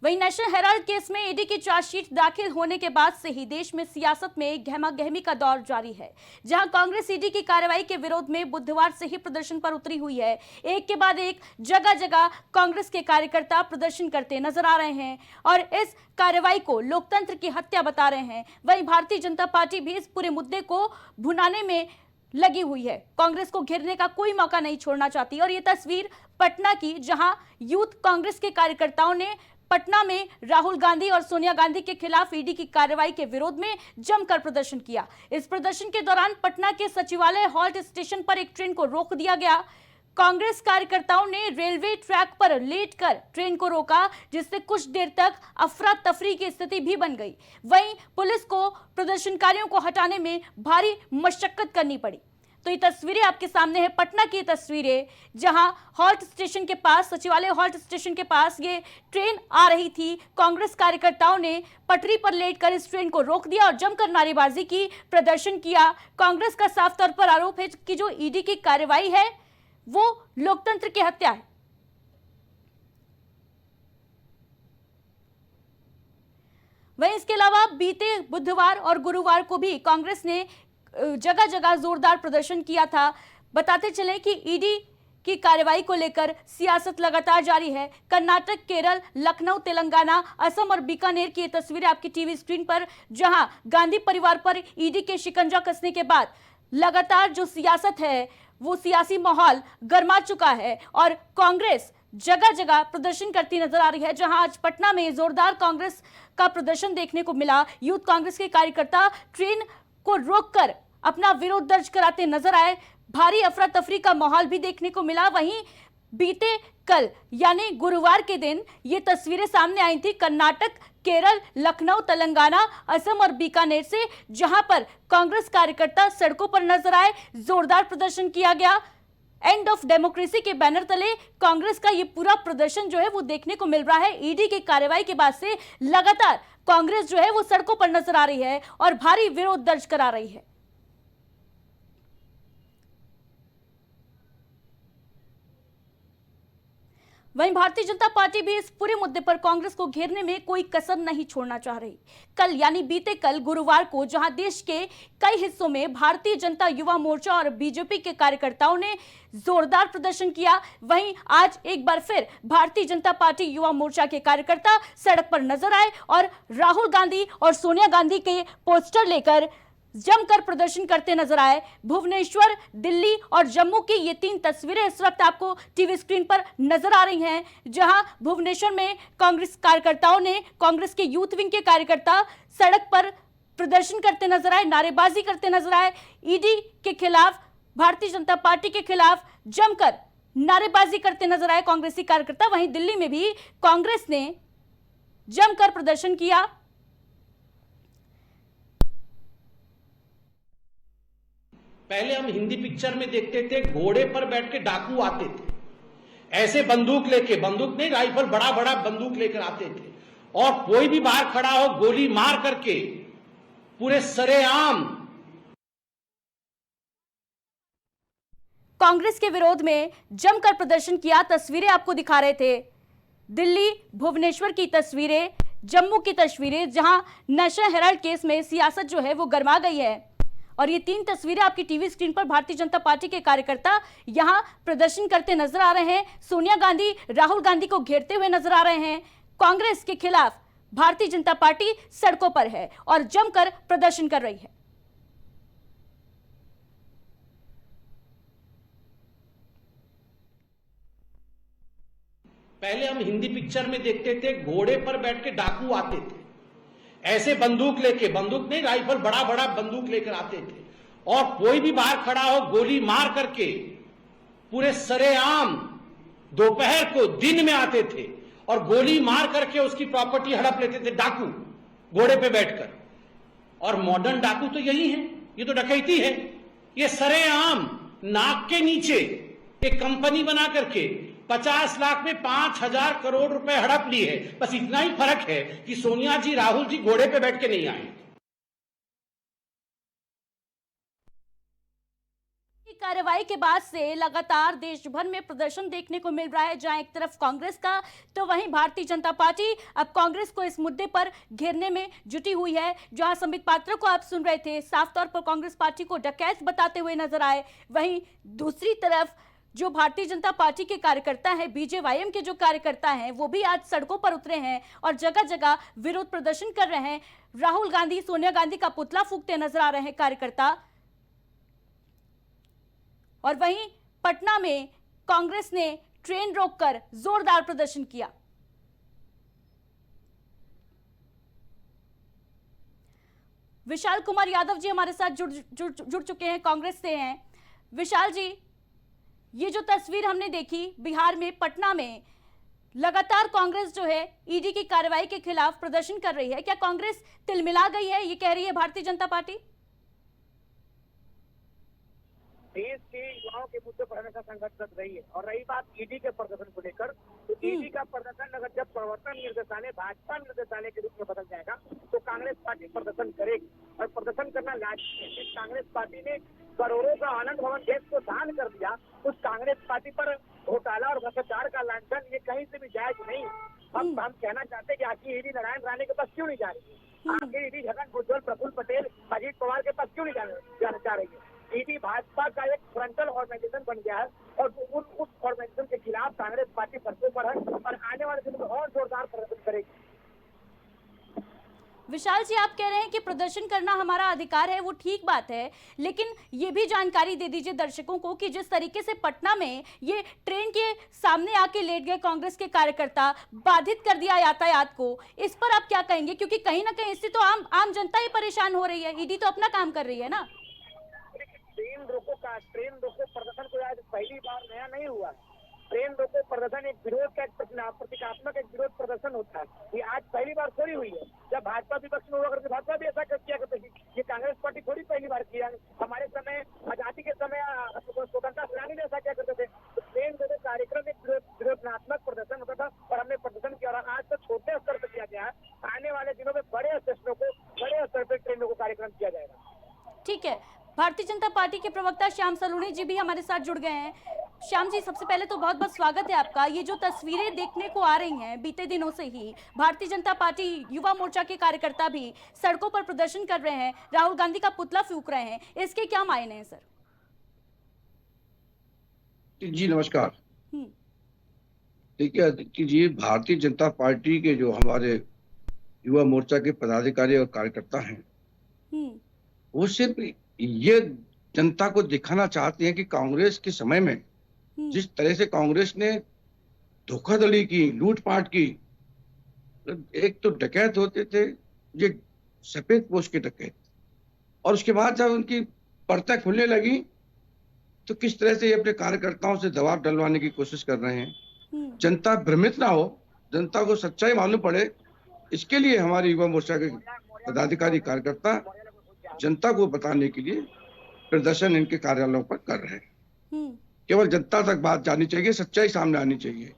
वहीं national Herald case में ED की चार्जशीट दाखिल होने के बाद से ही देश में सियासत में गहमागहमी का दौर जारी है, जहां कांग्रेस ईडी की कार्रवाई के विरोध में बुधवार से ही प्रदर्शन पर उतरी हुई है। एक के बाद एक जगह जगह कांग्रेस के कार्यकर्ता प्रदर्शन करते नजर आ रहे हैं और इस कार्रवाई को लोकतंत्र की हत्या बता रहे हैं। वहीं भारतीय जनता पार्टी भी इस पूरे मुद्दे को भुनाने में लगी हुई है, कांग्रेस को घेरने का कोई मौका नहीं छोड़ना चाहती। और ये तस्वीर पटना की, जहां यूथ कांग्रेस के कार्यकर्ताओं ने पटना में राहुल गांधी और सोनिया गांधी के खिलाफ ईडी की कार्रवाई के विरोध में जमकर प्रदर्शन किया। इस प्रदर्शन के दौरान पटना के सचिवालय हॉल्ट स्टेशन पर एक ट्रेन को रोक दिया गया। कांग्रेस कार्यकर्ताओं ने रेलवे ट्रैक पर लेटकर ट्रेन को रोका, जिससे कुछ देर तक अफरा तफरी की स्थिति भी बन गई। वहीं पुलिस को प्रदर्शनकारियों को हटाने में भारी मशक्कत करनी पड़ी। तो ये तस्वीरें आपके सामने है, पटना की तस्वीरें, जहां हॉल्ट स्टेशन के पास, सचिवालय हॉल्ट स्टेशन के पास ये ट्रेन आ रही थी। कांग्रेस कार्यकर्ताओं ने पटरी पर लेटकर इस ट्रेन को रोक दिया और जमकर नारेबाजी की, प्रदर्शन किया। कांग्रेस का साफ तौर पर आरोप है कि जो ईडी की कार्रवाई है वो लोकतंत्र की हत्या है। वहीं इसके अलावा बीते बुधवार और गुरुवार को भी कांग्रेस ने जगह जगह जोरदार प्रदर्शन किया था। बताते चलें कि ईडी की कार्रवाई को लेकर सियासत लगातार जारी है। कर्नाटक, केरल, लखनऊ, तेलंगाना, असम और बीकानेर की ये तस्वीरें आपकी टीवी स्क्रीन पर, जहां गांधी परिवार पर ईडी के शिकंजा कसने के बाद लगातार जो सियासत है वो सियासी माहौल गर्मा चुका है और कांग्रेस जगह जगह प्रदर्शन करती नजर आ रही है। जहां आज पटना में जोरदार कांग्रेस का प्रदर्शन देखने को मिला। यूथ कांग्रेस के कार्यकर्ता ट्रेन को रोककर अपना विरोध दर्ज कराते नजर आए। भारी अफरा तफरी का माहौल भी देखने को मिला। वहीं बीते कल यानी गुरुवार के दिन ये तस्वीरें सामने आई थी कर्नाटक, केरल, लखनऊ, तेलंगाना, असम और बीकानेर से, जहां पर कांग्रेस कार्यकर्ता सड़कों पर नजर आए, जोरदार प्रदर्शन किया गया। एंड ऑफ डेमोक्रेसी के बैनर तले कांग्रेस का ये पूरा प्रदर्शन जो है वो देखने को मिल रहा है। ईडी की कार्रवाई के बाद से लगातार कांग्रेस जो है वो सड़कों पर नजर आ रही है और भारी विरोध दर्ज करा रही है। वहीं भारतीय जनता पार्टी भी इस पूरे मुद्दे पर कांग्रेस को घेरने में कोई कसर नहीं छोड़ना चाह रही। कल यानी बीते कल गुरुवार को जहां देश के कई हिस्सों में भारतीय जनता युवा मोर्चा और बीजेपी के कार्यकर्ताओं ने जोरदार प्रदर्शन किया, वहीं आज एक बार फिर भारतीय जनता पार्टी युवा मोर्चा के कार्यकर्ता सड़क पर नजर आए और राहुल गांधी और सोनिया गांधी के पोस्टर लेकर जमकर प्रदर्शन करते नजर आए। भुवनेश्वर, दिल्ली और जम्मू की ये तीन तस्वीरें इस वक्त आपको टीवी स्क्रीन पर नजर आ रही हैं, जहां भुवनेश्वर में कांग्रेस कार्यकर्ताओं ने, कांग्रेस के यूथ विंग के कार्यकर्ता सड़क पर प्रदर्शन करते नजर आए, नारेबाजी करते नजर आए। ईडी के खिलाफ, भारतीय जनता पार्टी के खिलाफ जमकर नारेबाजी करते नजर आए कांग्रेसी कार्यकर्ता। वहीं दिल्ली में भी कांग्रेस ने जमकर प्रदर्शन किया। पहले हम हिंदी पिक्चर में देखते थे, घोड़े पर बैठ के डाकू आते थे, ऐसे बंदूक लेके, बंदूक नहीं राइफल, बड़ा बड़ा बंदूक लेकर आते थे और कोई भी बाहर खड़ा हो गोली मार करके पूरे सरेआम। कांग्रेस के विरोध में जमकर प्रदर्शन किया। तस्वीरें आपको दिखा रहे थे, दिल्ली, भुवनेश्वर की तस्वीरें, जम्मू की तस्वीरें, जहां नेशनल हेराल्ड केस में सियासत जो है वो गर्मा गई है। और ये तीन तस्वीरें आपकी टीवी स्क्रीन पर भारतीय जनता पार्टी के कार्यकर्ता यहां प्रदर्शन करते नजर आ रहे हैं। सोनिया गांधी, राहुल गांधी को घेरते हुए नजर आ रहे हैं। कांग्रेस के खिलाफ भारतीय जनता पार्टी सड़कों पर है और जमकर प्रदर्शन कर रही है। पहले हम हिंदी पिक्चर में देखते थे, घोड़े पर बैठ के डाकू आते थे, ऐसे बंदूक लेके, बंदूक नहीं राइफल, बड़ा बड़ा बंदूक लेकर आते थे और कोई भी बाहर खड़ा हो गोली मार करके पूरे सरेआम दोपहर को, दिन में आते थे और गोली मार करके उसकी प्रॉपर्टी हड़प लेते थे डाकू घोड़े पे बैठकर। और मॉडर्न डाकू तो यही है, ये तो डकैती है। ये सरेआम नाक के नीचे एक कंपनी बना करके 50 लाख में 5,000 करोड़ रुपए हड़प ली है। बस इतना ही फर्क है कि सोनिया जी, राहुल जी घोड़े पे बैठ के नहीं आए। कार्रवाई के बाद से लगातार देश भर में प्रदर्शन देखने को मिल रहा है, जहां एक तरफ कांग्रेस का तो वहीं भारतीय जनता पार्टी अब कांग्रेस को इस मुद्दे पर घेरने में जुटी हुई है। जहां संबित पात्रा को आप सुन रहे थे, साफ तौर पर कांग्रेस पार्टी को डकैत बताते हुए नजर आए। वहीं दूसरी तरफ जो भारतीय जनता पार्टी के कार्यकर्ता हैं, बीजेवाईएम के जो कार्यकर्ता हैं, वो भी आज सड़कों पर उतरे हैं और जगह जगह विरोध प्रदर्शन कर रहे हैं। राहुल गांधी, सोनिया गांधी का पुतला फूंकते नजर आ रहे हैं कार्यकर्ता। और वहीं पटना में कांग्रेस ने ट्रेन रोककर जोरदार प्रदर्शन किया। विशाल कुमार यादव जी हमारे साथ जुड़ चुके हैं, कांग्रेस से हैं। विशाल जी, ये जो तस्वीर हमने देखी बिहार में पटना में, लगातार कांग्रेस जो है ईडी की कार्रवाई के खिलाफ प्रदर्शन कर रही है। क्या कांग्रेस तिलमिला गई है, ये कह रही है भारतीय जनता पार्टी? देश के युवाओं के मुद्दे पर हमेशा संघर्ष कर रही है। और रही बात ईडी के प्रदर्शन को लेकर, तो ईडी का प्रदर्शन अगर जब प्रवर्तन निर्देशालय भाजपा निर्देशालय के रूप में बदल जाएगा तो कांग्रेस पार्टी प्रदर्शन करेगी और प्रदर्शन करना लाजमी है। कांग्रेस पार्टी ने करोड़ों का आनंद भवन देश को दान कर दिया, उस कांग्रेस पार्टी पर घोटाला और भ्रष्टाचार का लांछन ये कहीं से भी जायज नहीं। हम कहना चाहते हैं कि आखिर ईडी नारायण राणे के पास क्यों नहीं जा रही है, आखिर ईडी छगन भुजबल, प्रफुल्ल पटेल, अजीत पवार के पास क्यों नहीं जाना चाह रही है। ईडी भाजपा का एक फ्रंटल ऑर्गेनाइजेशन बन गया है और उस ऑर्गेनाइजेशन के खिलाफ कांग्रेस पार्टी सड़कों पर है और आने वाले दिनों में और जोरदार प्रदर्शन करेगी। विशाल जी, आप कह रहे हैं कि प्रदर्शन करना हमारा अधिकार है, वो ठीक बात है, लेकिन ये भी जानकारी दे दीजिए दर्शकों को कि जिस तरीके से पटना में ये ट्रेन के सामने आके लेट गए कांग्रेस के कार्यकर्ता, बाधित कर दिया यातायात को, इस पर आप क्या कहेंगे? क्योंकि कहीं ना कहीं इससे तो आम जनता ही परेशान हो रही है, ईडी तो अपना काम कर रही है ना। ट्रेन रोको प्रदर्शन को आज पहली बार नया नहीं हुआ है। ट्रेन रोको प्रदर्शन एक विरोध का प्रतीकात्मक एक विरोध प्रदर्शन होता है, ये आज पहली बार थोड़ी हुई है। जब भाजपा विपक्ष में हुआ करती, भाजपा भी ऐसा किया करती थी, ये कांग्रेस पार्टी थोड़ी पहली बार किया। हमारे समय, आजादी के समय स्वतंत्रता सेनानी ने ऐसा किया करते थे। तो ट्रेन रोको कार्यक्रम एक विरोधात्मक प्रदर्शन होता था और हमने प्रदर्शन किया। और आज तो छोटे स्तर पर किया गया है, आने वाले दिनों में बड़े स्टेशनों को बड़े स्तर पर ट्रेन रोको कार्यक्रम किया जाएगा। ठीक है, भारतीय जनता पार्टी के प्रवक्ता श्याम सलूनी जी भी हमारे साथ जुड़ गए हैं। श्याम जी, सबसे पहले तो बहुत बहुत स्वागत है आपका। ये जो तस्वीरें देखने को आ रही हैं बीते दिनों से ही, भारतीय जनता पार्टी युवा मोर्चा के कार्यकर्ता भी सड़कों पर प्रदर्शन कर रहे हैं, राहुल गांधी का पुतला फूंक रहे हैं, इसके क्या मायने हैं सर? जी नमस्कार। देखिए अदिति जी, भारतीय जनता पार्टी के जो हमारे युवा मोर्चा के पदाधिकारी और कार्यकर्ता हैं, वो सिर्फ ये जनता को दिखाना चाहते हैं कि कांग्रेस के समय में जिस तरह से कांग्रेस ने धोखाधड़ी की, लूटपाट की, एक तो डकैत होते थे, ये सफेद पोश के डकैत, और उसके बाद जब उनकी परतें खुलने लगी तो किस तरह से ये अपने कार्यकर्ताओं से दबाव डलवाने की कोशिश कर रहे हैं। जनता भ्रमित ना हो, जनता को सच्चाई मालूम पड़े, इसके लिए हमारे युवा मोर्चा के पदाधिकारी कार्यकर्ता जनता को बताने के लिए प्रदर्शन इनके कार्यालयों पर कर रहे हैं। केवल जनता तक बात जानी चाहिए, सच्चाई सामने आनी चाहिए।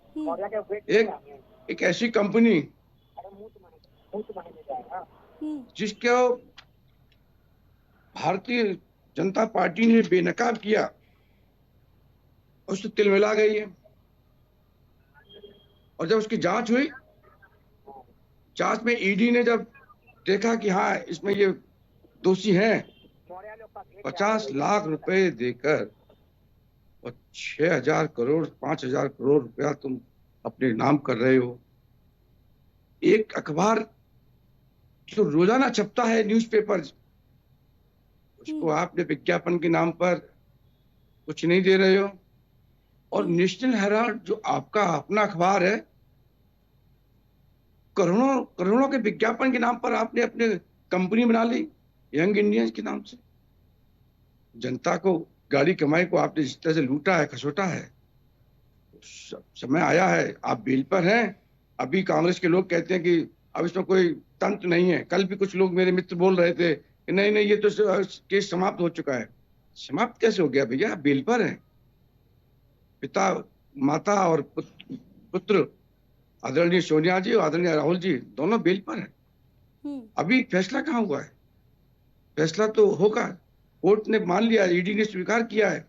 एक ऐसी कंपनी जिसको भारतीय जनता पार्टी ने बेनकाब किया, उससे तिलमिला गई है। और जब उसकी जांच हुई, जांच में ईडी ने जब देखा कि हाँ इसमें ये दोषी हैं, 50 लाख रुपए देकर और 6,000 करोड़ 5,000 करोड़ रुपया तुम अपने नाम कर रहे हो। एक अखबार जो रोजाना छपता है, न्यूज़पेपर, उसको आपने विज्ञापन के नाम पर कुछ नहीं दे रहे हो। और नेशनल हेराल्ड जो आपका अपना अखबार है, करोड़ों के विज्ञापन के नाम पर आपने अपने कंपनी बना ली, यंग इंडियंस के नाम से। जनता को, गाड़ी कमाई को आपने जिस तरह से लूटा है, खसोटा है, समय आया है, आप बेल पर हैं। अभी कांग्रेस के लोग कहते हैं कि अब इसमें कोई तंत्र नहीं है। कल भी कुछ लोग मेरे मित्र बोल रहे थे कि नहीं नहीं ये तो केस समाप्त हो चुका है। समाप्त कैसे हो गया भैया? आप बेल पर हैं। पिता, माता और पुत्र आदरणीय सोनिया जी और आदरणीय राहुल जी दोनों बेल पर हैं। अभी फैसला कहाँ हुआ है? फैसला तो होगा। कोर्ट ने मान लिया, ईडी ने स्वीकार किया है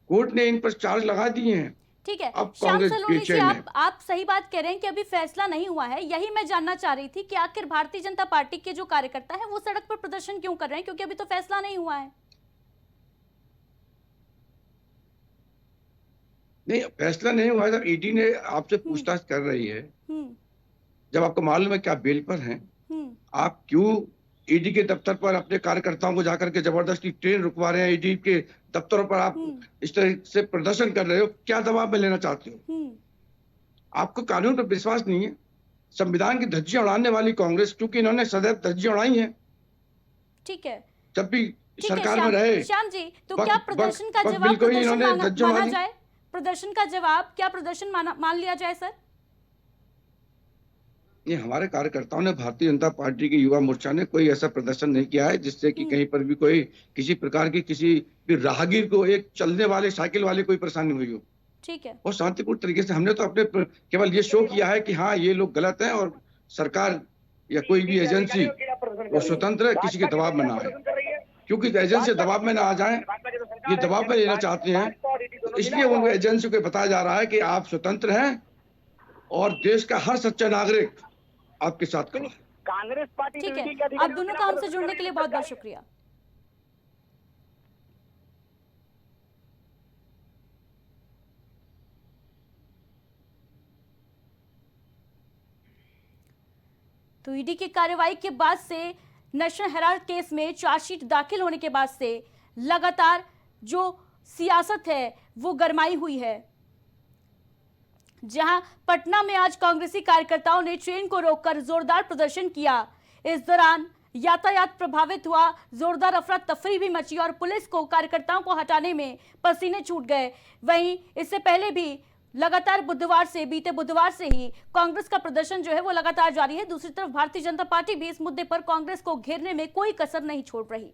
कोर्ट ने इन पर चार्ज लगा दिए हैं। ठीक है अब श्याम कांग्रेस सलोनी जी, बेचैन है। आप सही बात कह रहे हैं कि अभी फैसला नहीं हुआ है। यही मैं जानना चाह रही थी कि आखिर भारतीय जनता पार्टी के जो कार्यकर्ता है वो सड़क पर प्रदर्शन क्यों कर रहे हैं, क्योंकि अभी तो फैसला नहीं हुआ है। नहीं, फैसला नहीं हुआ है। जब ईडी ने आपसे हम्म। पूछताछ कर रही है, हम्म। जब आपको मालूम है कि आप बेल पर हैं, हम्म। आप क्यों ईडी के दफ्तर पर अपने कार्यकर्ताओं को जाकर के जबरदस्ती ट्रेन रुकवा रहे हैं? ईडी के दफ्तरों पर आप इस तरह से प्रदर्शन कर रहे हो, क्या दबाव में लेना चाहते हो? आपको कानून पर विश्वास नहीं है। संविधान की धज्जियां उड़ाने वाली कांग्रेस, क्योंकि इन्होंने सदैव धज्जियां उड़ाई हैं। ठीक है, जब भी ठीक है सरकार में रहे, श्याम जी, तो वक्त- क्या प्रदर्शन का वक्त जवाब बिल्कुल ही प्रदर्शन इन्होंने धज्जियां माना उड़ाई। जाए? प्रदर्शन का जवाब क्या प्रदर्शन मान लिया जाए सर? ये हमारे कार्यकर्ताओं ने, भारतीय जनता पार्टी के युवा मोर्चा ने कोई ऐसा प्रदर्शन नहीं किया है जिससे कि कहीं पर भी कोई किसी प्रकार की किसी भी राहगीर को, एक चलने वाले साइकिल वाले कोई परेशानी हुई हो। ठीक है, और शांतिपूर्ण तरीके से हमने तो अपने केवल ये शो किया है कि हाँ, ये लोग गलत हैं और सरकार या कोई भी एजेंसी वो स्वतंत्र है, किसी के दबाव में ना आए। क्योंकि एजेंसी दबाव में ना आ जाए, ये दबाव में लेना चाहते हैं, तो इसलिए उन एजेंसी को बताया जा रहा है कि आप स्वतंत्र हैं और देश का हर सच्चा नागरिक आपके साथ खड़ा है। कांग्रेस पार्टी ठीक है। आप दोनों का हमसे जुड़ने के लिए बहुत बहुत शुक्रिया। तो ईडी की कार्रवाई के बाद से नेशनल हेराल्ड केस में चार्जशीट दाखिल होने के बाद से लगातार जो सियासत है वो गरमाई हुई है। जहां पटना में आज कांग्रेसी कार्यकर्ताओं ने ट्रेन को रोककर जोरदार प्रदर्शन किया। इस दौरान यातायात प्रभावित हुआ, जोरदार अफरा तफरी भी मची और पुलिस को कार्यकर्ताओं को हटाने में पसीने छूट गए। वहीं इससे पहले भी लगातार बीते बुधवार से ही कांग्रेस का प्रदर्शन जो है वो लगातार जारी है। दूसरी तरफ भारतीय जनता पार्टी भी इस मुद्दे पर कांग्रेस को घेरने में कोई कसर नहीं छोड़ रही।